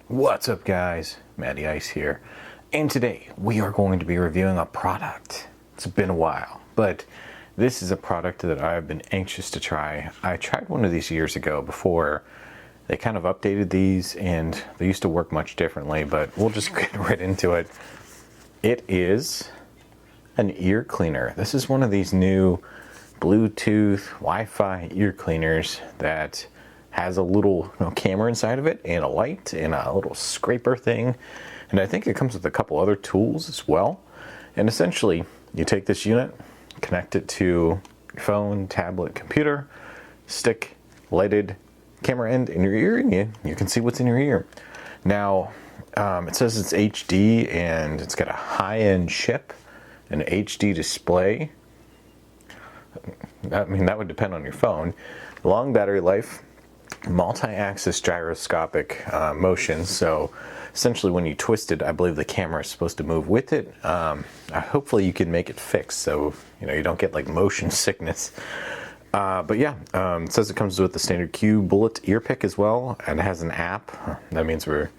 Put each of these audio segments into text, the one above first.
What's up guys, Matty Ice here, and today we are going to be reviewing a product. It's been a while, but this is a product that I've been anxious to try. I tried one of these years ago before they kind of updated these and they used to work much differently, but we'll just get right into it. It is an ear cleaner. This is one of these new Bluetooth Wi-Fi ear cleaners that has a little camera inside of it and a light and a little scraper thing, and I think it comes with a couple other tools as well. And essentially you take this unit, connect it to your phone, tablet, computer, stick lighted camera end in your ear, and you can see what's in your ear. Now it says it's HD and it's got a high-end chip, an HD display. I mean, that would depend on your phone. Long battery life, multi-axis gyroscopic motion, so essentially when you twist it, I believe the camera is supposed to move with it. Hopefully you can make it fixed so you don't get like motion sickness. But yeah, it says it comes with the standard Q bullet ear pick as well, and it has an app. That means we're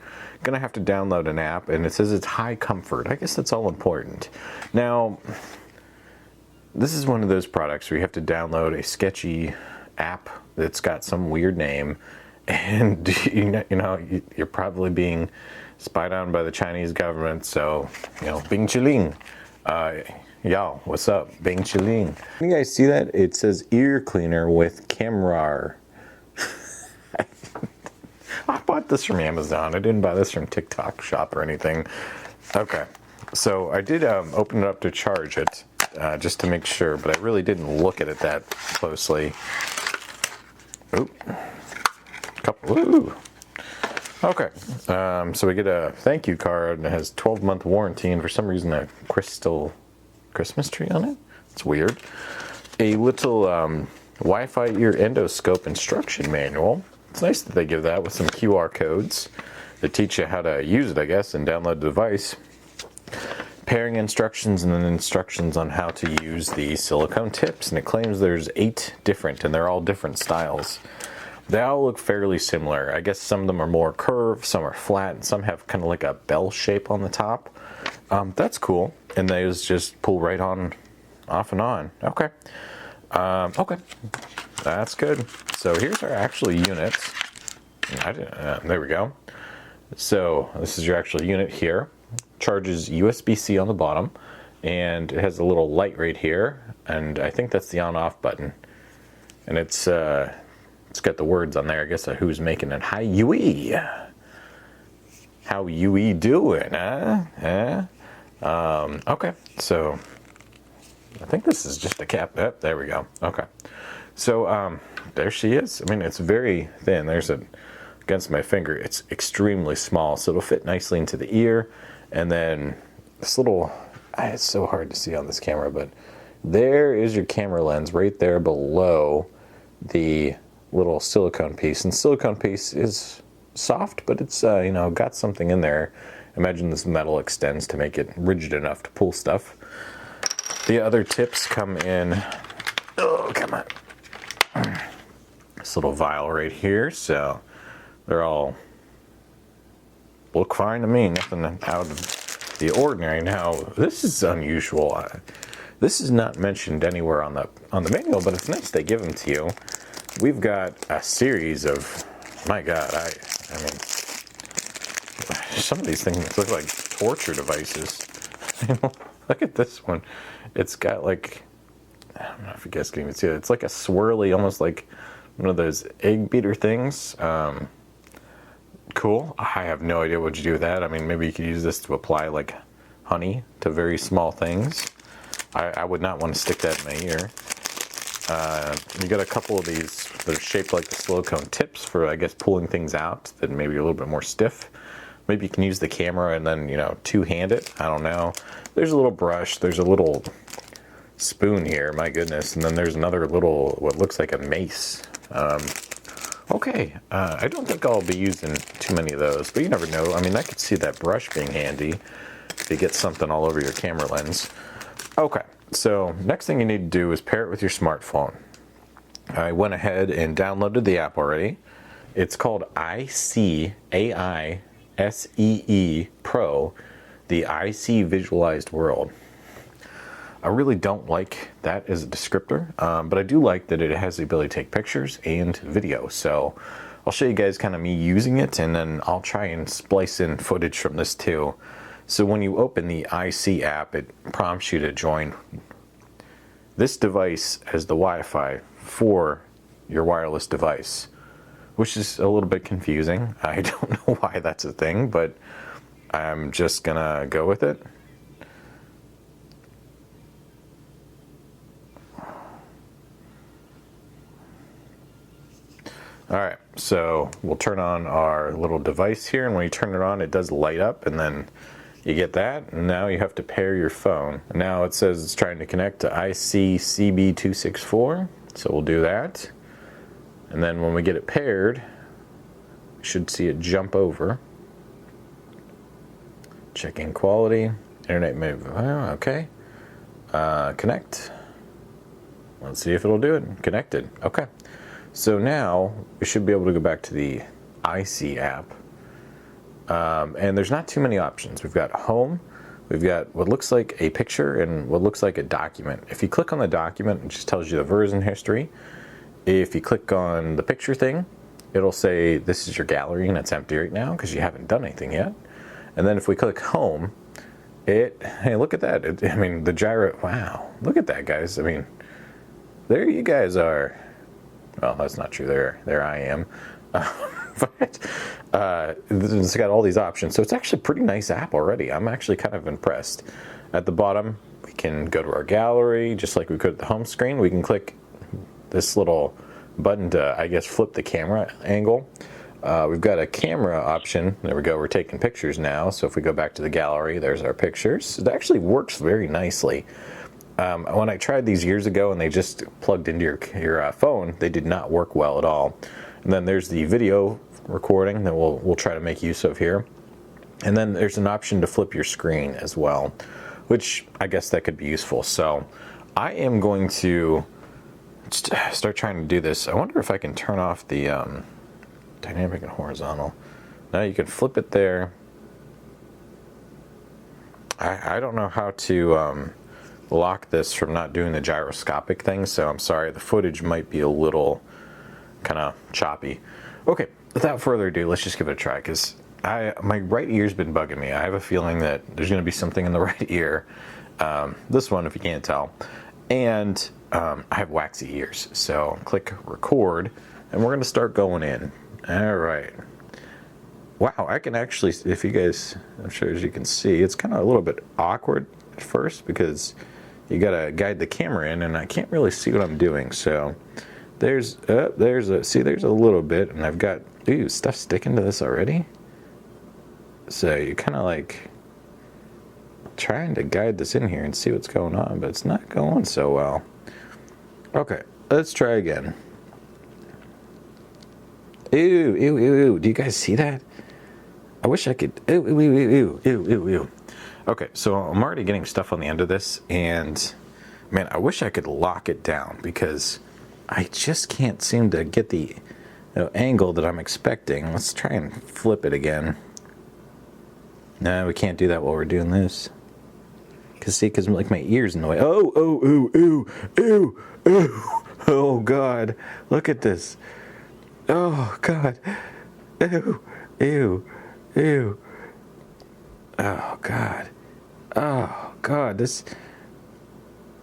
gonna have to download an app, and it says it's high comfort. I guess that's all important. Now, this is one of those products where you have to download a sketchy app that's got some weird name, and you're probably being spied on by the Chinese government. So Bing Chiling, y'all, what's up, Bing Chiling? You guys see that? It says ear cleaner with camera. I bought this from Amazon. I didn't buy this from TikTok Shop or anything. Okay, so I did open it up to charge it just to make sure, but I really didn't look at it that closely. Ooh. Ooh. Okay, so we get a thank you card, and it has 12-month warranty, and for some reason a crystal Christmas tree on it. It's weird. A little Wi-Fi ear endoscope instruction manual. It's nice that they give that with some QR codes that teach you how to use it, I guess, and download the device. Pairing instructions, and then instructions on how to use the silicone tips, and it claims there's 8 different, and they're all different styles. They all look fairly similar. I guess some of them are more curved, some are flat, and some have kind of like a bell shape on the top. That's cool, and those just pull right on, off and on. Okay, okay, that's good. So here's our actual unit. There we go. So this is your actual unit here. Charges USB-C on the bottom, and it has a little light right here, and I think that's the on-off button, and it's got the words on there, I guess, who's making it. Hi Yui, how Yui doing, huh? Okay, so I think this is just a cap. Oh, there we go. Okay, so there she is. I mean, it's very thin. There's a against my finger. It's extremely small, so it'll fit nicely into the ear. And then this little, it's so hard to see on this camera, but there is your camera lens right there below the little silicone piece. And silicone piece is soft, but it's got something in there. Imagine this metal extends to make it rigid enough to pull stuff. The other tips come in, oh, come on. This little vial right here, so they're all look fine to me, nothing out of the ordinary. Now, this is unusual. This is not mentioned anywhere on the manual, but it's nice they give them to you. We've got a series of, my God, I mean, some of these things look like torture devices. Look at this one. It's got like, I don't know if you guys can even see it. It's like a swirly, almost like one of those egg beater things. Cool. I have no idea what you do with that. I mean, maybe you could use this to apply like honey to very small things. I would not want to stick that in my ear. You got a couple of these that are shaped like the silicone tips for, I guess, pulling things out that maybe a little bit more stiff. Maybe you can use the camera and then, two-hand it. I don't know. There's a little brush. There's a little spoon here. My goodness. And then there's another little, what looks like a mace. Okay, I don't think I'll be using too many of those, but you never know. I mean, I could see that brush being handy to get something all over your camera lens. Okay, so next thing you need to do is pair it with your smartphone. I went ahead and downloaded the app already. It's called ICAI SEE Pro, the IC Visualized World. I really don't like that as a descriptor, but I do like that it has the ability to take pictures and video. So I'll show you guys kind of me using it, and then I'll try and splice in footage from this too. So when you open the IC app, it prompts you to join this device as the Wi-Fi for your wireless device, which is a little bit confusing. I don't know why that's a thing, but I'm just gonna go with it. Alright, so we'll turn on our little device here, and when you turn it on, it does light up, and then you get that, and now you have to pair your phone. Now it says it's trying to connect to IC CB264, so we'll do that. And then when we get it paired, you should see it jump over. Checking quality, internet may, okay. Connect. Let's see if it'll do it. Connected, okay. So now we should be able to go back to the IC app. And there's not too many options. We've got home, we've got what looks like a picture and what looks like a document. If you click on the document, it just tells you the version history. If you click on the picture thing, it'll say this is your gallery and it's empty right now because you haven't done anything yet. And then if we click home, hey, look at that. I mean, the gyro, wow, look at that, guys. I mean, there you guys are. Well, that's not true. There I am. But it's got all these options. So it's actually a pretty nice app already. I'm actually kind of impressed. At the bottom, we can go to our gallery, just like we could at the home screen. We can click this little button to, I guess, flip the camera angle. We've got a camera option. There we go. We're taking pictures now. So if we go back to the gallery, there's our pictures. It actually works very nicely. When I tried these years ago and they just plugged into your phone, they did not work well at all. And then there's the video recording that we'll try to make use of here. And then there's an option to flip your screen as well, which I guess that could be useful. So I am going to start trying to do this. I wonder if I can turn off the dynamic and horizontal. Now you can flip it there. I don't know how to lock this from not doing the gyroscopic thing, so I'm sorry, the footage might be a little kind of choppy. Okay, without further ado, let's just give it a try, because my right ear's been bugging me. I have a feeling that there's going to be something in the right ear. This one, if you can't tell. And I have waxy ears, so click record, and we're going to start going in. All right. Wow, I can actually, if you guys, I'm sure as you can see, it's kind of a little bit awkward at first because you got to guide the camera in, and I can't really see what I'm doing. So there's a little bit, and I've got, ooh, stuff sticking to this already. So you're kind of like trying to guide this in here and see what's going on, but it's not going so well. Okay, let's try again. Ew, ew, ew, ew. Do you guys see that? I wish I could. Ew, ew, ew, ew, ew, ew, ew. Okay, so I'm already getting stuff on the end of this, and man, I wish I could lock it down because I just can't seem to get the angle that I'm expecting. Let's try and flip it again. No, we can't do that while we're doing this. Because like my ear's in the way. Oh, oh, ooh, ooh, ooh, ooh. Oh, God. Look at this. Oh, God. Ew, ew, ew. Oh, God. Oh, God. This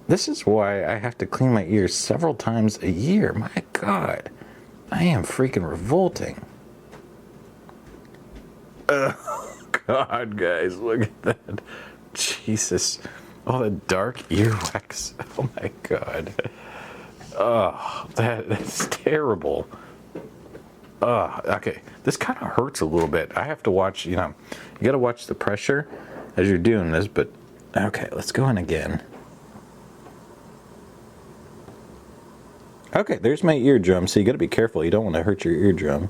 is why I have to clean my ears several times a year. My God. I am freaking revolting. Oh, God, guys. Look at that. Jesus. Oh, the dark earwax. Oh, my God. Oh, that's terrible. Okay, this kind of hurts a little bit. I have to watch, you got to watch the pressure as you're doing this, but okay, let's go in again. Okay, there's my eardrum, so you got to be careful. You don't want to hurt your eardrum.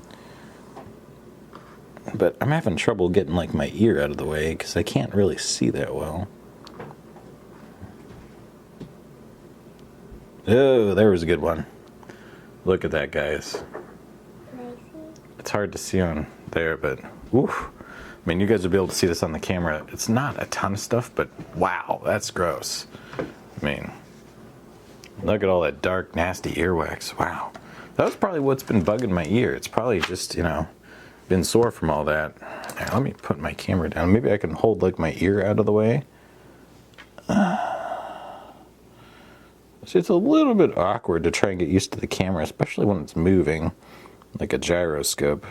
But I'm having trouble getting like my ear out of the way because I can't really see that well. Oh, there was a good one. Look at that, guys. It's hard to see on there, but oof, I mean, you guys will be able to see this on the camera. It's not a ton of stuff, but wow, that's gross. I mean, look at all that dark, nasty earwax. Wow. That was probably what's been bugging my ear. It's probably just, you know, been sore from all that. Now, let me put my camera down. Maybe I can hold like my ear out of the way. It's a little bit awkward to try and get used to the camera, especially when it's moving, like a gyroscope.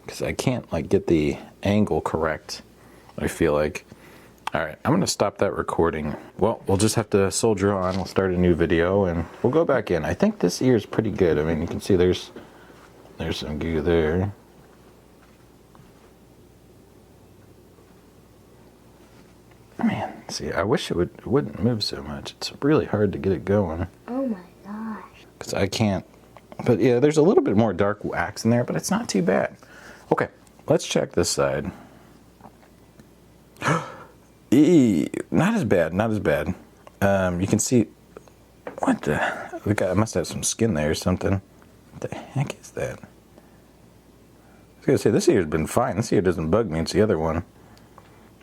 Because I can't like get the angle correct, I feel like. Alright, I'm going to stop that recording. Well, we'll just have to soldier on. We'll start a new video and we'll go back in. I think this ear is pretty good. I mean, you can see there's some goo there. Man, see, I wish it wouldn't move so much. It's really hard to get it going. Oh my gosh. Because I can't. But yeah, there's a little bit more dark wax in there, but it's not too bad. Okay, let's check this side. Not as bad, not as bad. You can see, what the guy must have some skin there or something. What the heck is that? I was gonna say, this ear's been fine. This ear doesn't bug me, it's the other one.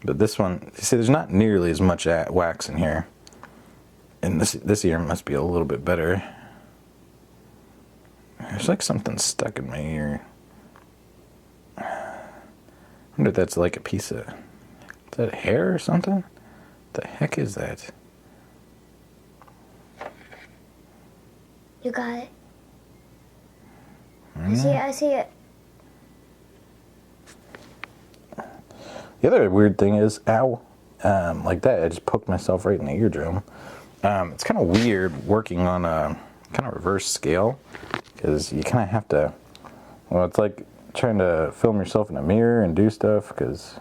But this one, you see, there's not nearly as much wax in here. And this ear must be a little bit better. There's like something stuck in my ear. I wonder if that's like a piece of, is that hair or something? What the heck is that? You got it. I see it, I see it. The other weird thing is, ow, like that, I just poked myself right in the eardrum. It's kind of weird working on a kind of reverse scale, because you kind of have to, well, it's like trying to film yourself in a mirror and do stuff, because,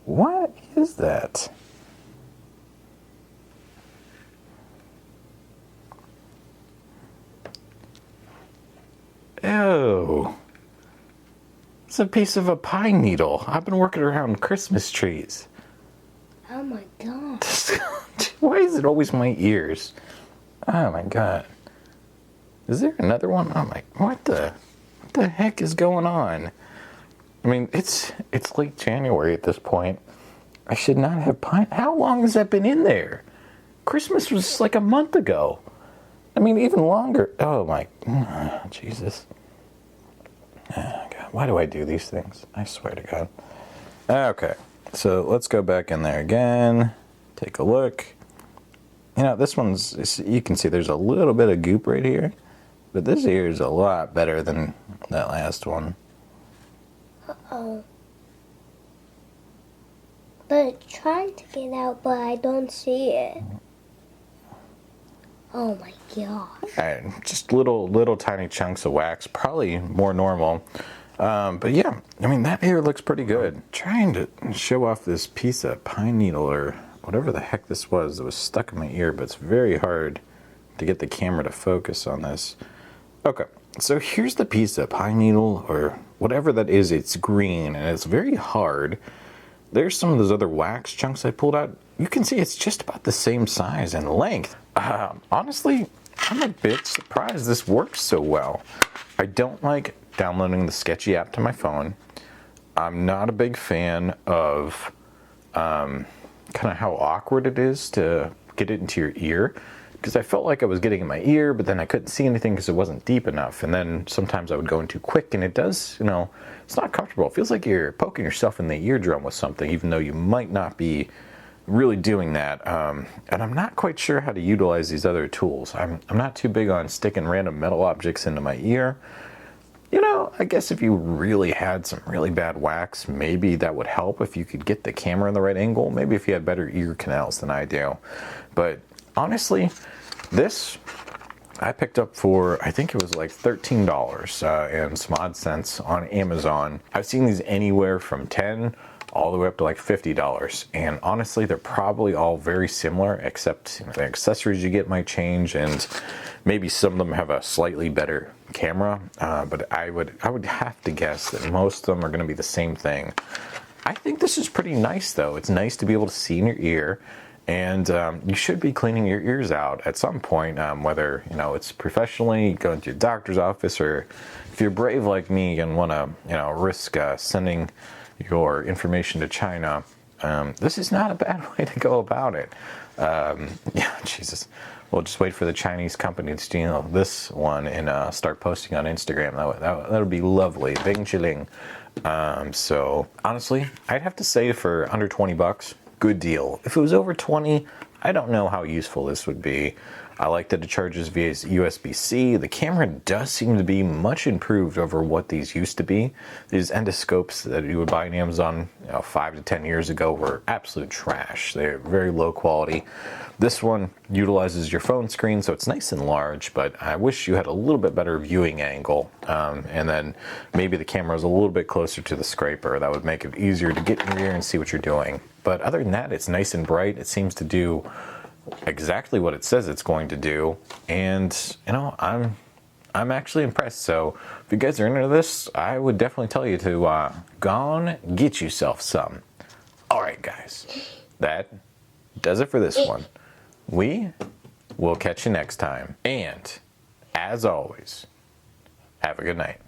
what is that? Ew. It's a piece of a pine needle. I've been working around Christmas trees. Oh my god. Why is it always my ears? Oh my god. Is there another one? Oh my, what the heck is going on? I mean, it's late January at this point. I should not have pine. How long has that been in there? Christmas was like a month ago. I mean, even longer. Oh my, Jesus. Oh God, why do I do these things? I swear to God. Okay, so let's go back in there again. Take a look. You know, this one's, you can see there's a little bit of goop right here. But this ear is a lot better than that last one. Uh-oh. But it's trying to get out, but I don't see it. Oh my god. Alright, just little tiny chunks of wax, probably more normal. But yeah, I mean, that ear looks pretty good. Trying to show off this piece of pine needle or whatever the heck this was that was stuck in my ear, but it's very hard to get the camera to focus on this. Okay, so here's the piece of pine needle or whatever that is. It's green and it's very hard. There's some of those other wax chunks I pulled out. You can see it's just about the same size and length. Honestly, I'm a bit surprised this works so well. I don't like downloading the Sketchy app to my phone. I'm not a big fan of kind of how awkward it is to get it into your ear, because I felt like I was getting in my ear, but then I couldn't see anything because it wasn't deep enough. And then sometimes I would go in too quick, and it does, you know, it's not comfortable. It feels like you're poking yourself in the eardrum with something, even though you might not be really doing that. And I'm not quite sure how to utilize these other tools. I'm not too big on sticking random metal objects into my ear. You know, I guess if you really had some really bad wax, maybe that would help if you could get the camera in the right angle. Maybe if you had better ear canals than I do. But honestly, this I picked up for, I think it was like $13 and some odd cents on Amazon. I've seen these anywhere from $10 all the way up to like $50. And honestly, they're probably all very similar, except, you know, the accessories you get might change, and maybe some of them have a slightly better camera. But I would have to guess that most of them are going to be the same thing. I think this is pretty nice though. It's nice to be able to see in your ear. And you should be cleaning your ears out at some point, whether it's professionally, going to your doctor's office, or if you're brave like me and want to risk sending your information to China. This is not a bad way to go about it. Yeah, Jesus. We'll just wait for the Chinese company to steal this one and start posting on Instagram. That would be lovely. Bing chilling. So honestly, I'd have to say for under 20 bucks, good deal. If it was over 20, I don't know how useful this would be. I like that it charges via USB-C. The camera does seem to be much improved over what these used to be. These endoscopes that you would buy on Amazon 5 to 10 years ago were absolute trash. They're very low quality. This one utilizes your phone screen, so it's nice and large, but I wish you had a little bit better viewing angle. And then maybe the camera is a little bit closer to the scraper. That would make it easier to get in your ear and see what you're doing. But other than that, it's nice and bright. It seems to do exactly what it says it's going to do, and I'm actually impressed. So if you guys are into this, I would definitely tell you to go on, get yourself some. All right, guys, that does it for this one. We will catch you next time, and as always, have a good night.